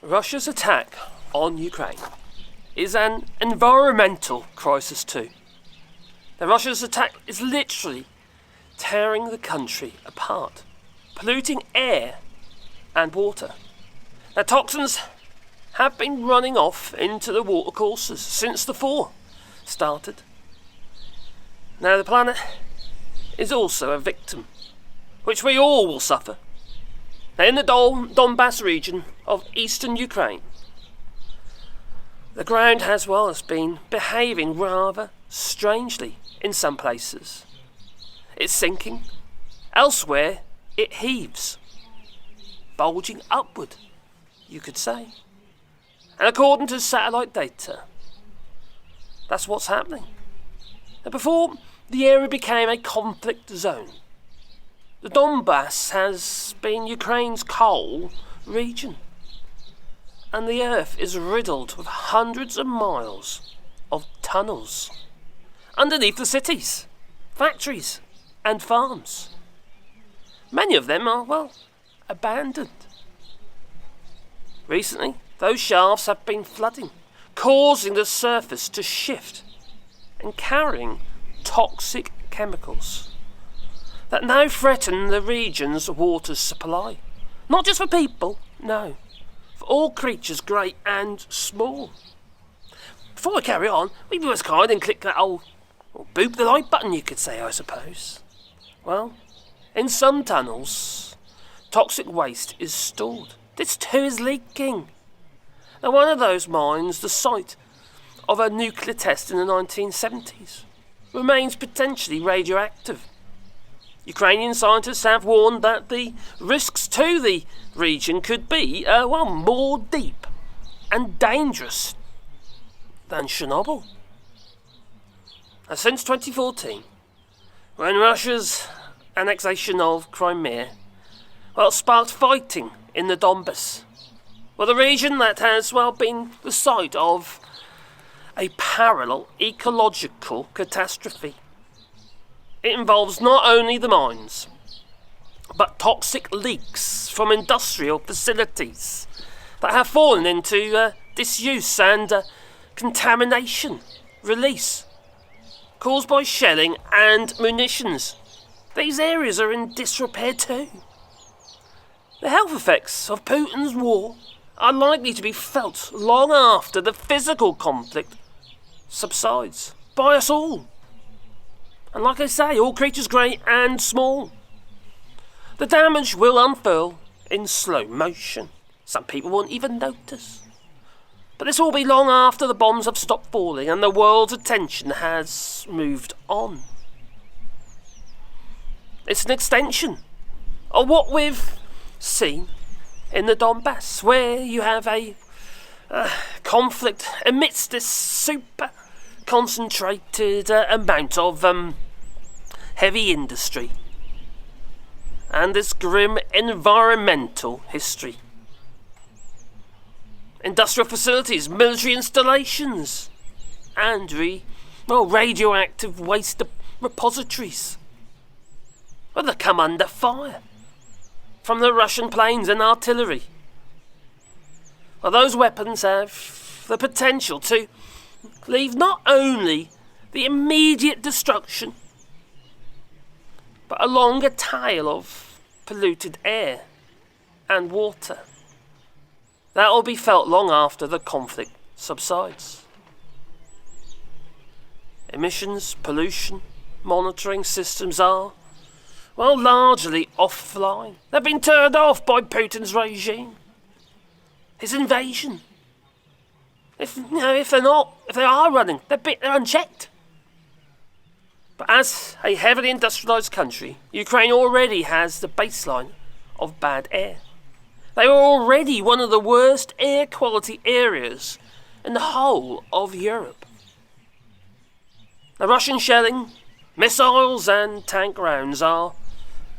Russia's attack on Ukraine is an environmental crisis too. Now, Russia's attack is literally tearing the country apart, polluting air and water. Now, toxins have been running off into the watercourses since the thaw started. Now, the planet is also a victim, which we all will suffer. Now, in the Donbas region of eastern Ukraine, the ground has been behaving rather strangely in some places. It's sinking. Elsewhere, it heaves, bulging upward, you could say. And according to satellite data, that's what's happening. Now, before the area became a conflict zone, the Donbas has been Ukraine's coal region, and the earth is riddled with hundreds of miles of tunnels underneath the cities, factories and farms. Many of them are, abandoned. Recently, those shafts have been flooding, causing the surface to shift and carrying toxic chemicals that now threaten the region's water supply. Not just for people, no, for all creatures great and small. Before I carry on, we must kind and click that old boop the like button, you could say, I suppose. Well, in some tunnels, toxic waste is stored. This too is leaking. Now, one of those mines, the site of a nuclear test in the 1970s, remains potentially radioactive. Ukrainian scientists have warned that the risks to the region could be, more deep and dangerous than Chernobyl. Now, since 2014, when Russia's annexation of Crimea, sparked fighting in the Donbas, the region that has, been the site of a parallel ecological catastrophe. It involves not only the mines, but toxic leaks from industrial facilities that have fallen into disuse and contamination release caused by shelling and munitions. These areas are in disrepair too. The health effects of Putin's war are likely to be felt long after the physical conflict subsides by us all. And like I say, all creatures great and small. The damage will unfurl in slow motion. Some people won't even notice. But this will be long after the bombs have stopped falling and the world's attention has moved on. It's an extension of what we've seen in the Donbas, where you have a conflict amidst this super concentrated amount of heavy industry and this grim environmental history. Industrial facilities, military installations, and radioactive waste repositories. They come under fire from the Russian planes and artillery. Those weapons have the potential to leave not only the immediate destruction, but a longer tail of polluted air and water that will be felt long after the conflict subsides. Emissions, pollution, monitoring systems are, largely offline. They've been turned off by Putin's regime, his invasion. If they are running, they're unchecked. But as a heavily industrialised country, Ukraine already has the baseline of bad air. They are already one of the worst air quality areas in the whole of Europe. The Russian shelling, missiles and tank rounds are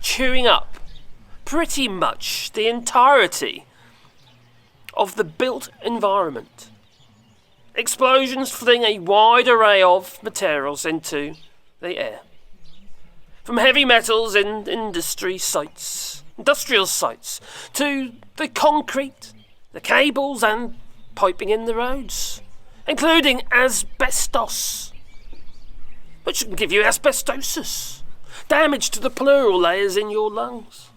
chewing up pretty much the entirety of the built environment. Explosions fling a wide array of materials into the air. From heavy metals in industrial sites, to the concrete the cables and piping in the roads, including asbestos, which can give you asbestosis, damage to the pleural layers in your lungs.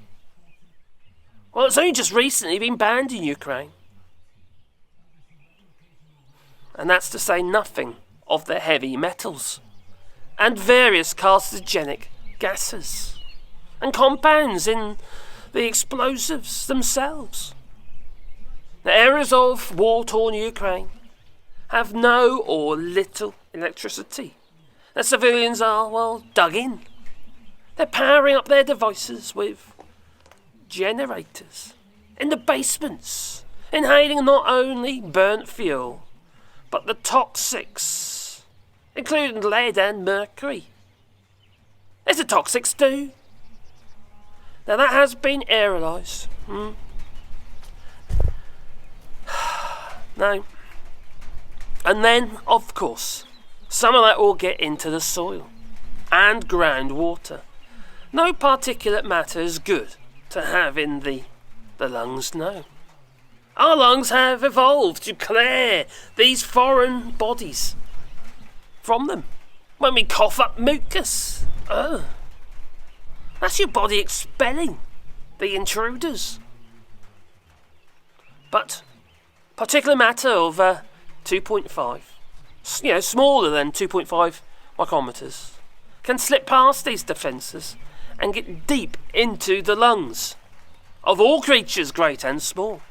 Well, it's only just recently been banned in Ukraine. And that's to say nothing of the heavy metals and various carcinogenic gases and compounds in the explosives themselves. The areas of war-torn Ukraine have no or little electricity. The civilians are, well, dug in. They're powering up their devices with generators in the basements, inhaling not only burnt fuel, but the toxics, including lead and mercury. There's the toxics too. Now that has been aerolized. No. And then, of course, some of that will get into the soil and groundwater. No particulate matter is good to have in the lungs, no. Our lungs have evolved to clear these foreign bodies from them when we cough up mucus. That's your body expelling the intruders. But particulate matter of 2.5, smaller than 2.5 micrometers, can slip past these defences and get deep into the lungs of all creatures, great and small,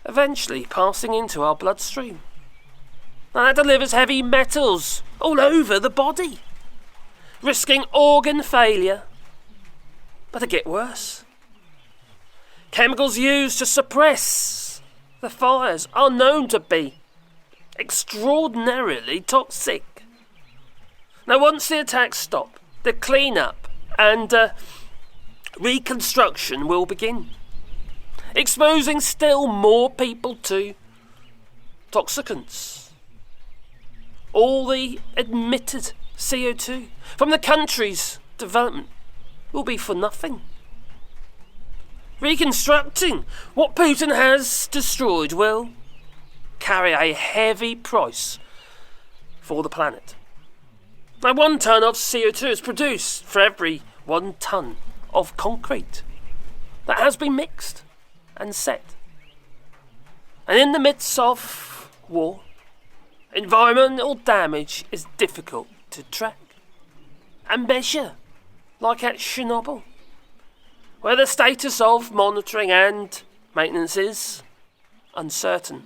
eventually passing into our bloodstream. And that delivers heavy metals all over the body, risking organ failure. But it gets worse. Chemicals used to suppress the fires are known to be extraordinarily toxic. Now, once the attacks stop, the clean-up and reconstruction will begin, exposing still more people to toxicants. All the emitted CO2 from the country's development will be for nothing. Reconstructing what Putin has destroyed will carry a heavy price for the planet. Now, 1 tonne of CO2 is produced for every 1 tonne of concrete that has been mixed and set. And in the midst of war, environmental damage is difficult to track and measure, like at Chernobyl, where the status of monitoring and maintenance is uncertain.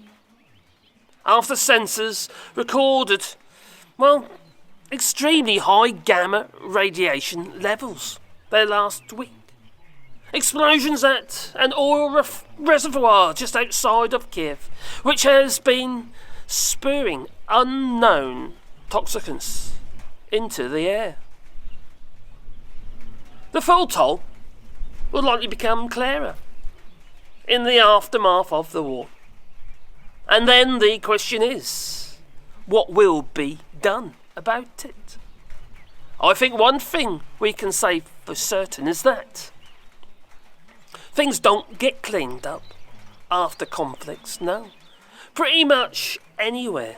After sensors recorded, extremely high gamma radiation levels there last week. Explosions at an oil reservoir just outside of Kiev, which has been spewing unknown toxicants into the air. The full toll will likely become clearer in the aftermath of the war. And then the question is, what will be done about it? I think one thing we can say for certain is that things don't get cleaned up after conflicts, no. Pretty much anywhere.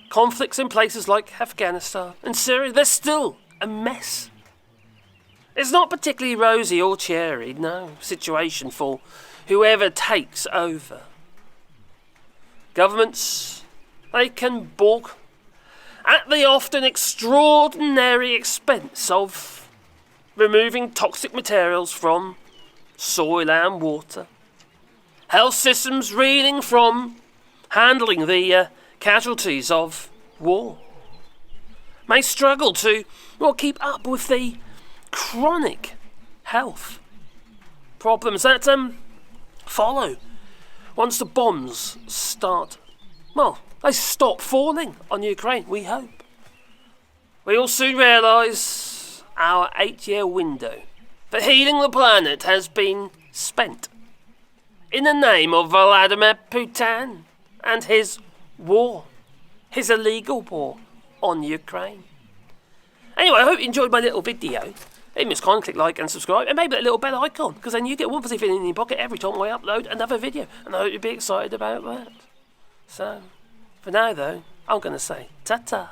Conflicts in places like Afghanistan and Syria, they're still a mess. It's not particularly rosy or cheery, no, situation for whoever takes over. Governments, they can balk at the often extraordinary expense of removing toxic materials from soil and water. Health systems reeling from handling the casualties of war may struggle to keep up with the chronic health problems that follow once the bombs start. They stop falling on Ukraine, we hope. We will soon realise our 8-year window for healing the planet has been spent in the name of Vladimir Putin and his war, his illegal war on Ukraine. Anyway, I hope you enjoyed my little video. Then just kindly click like and subscribe, and maybe that little bell icon, because then you get one fuzzy feeling in your pocket every time I upload another video, and I hope you'll be excited about that. So, for now though, I'm going to say ta-ta.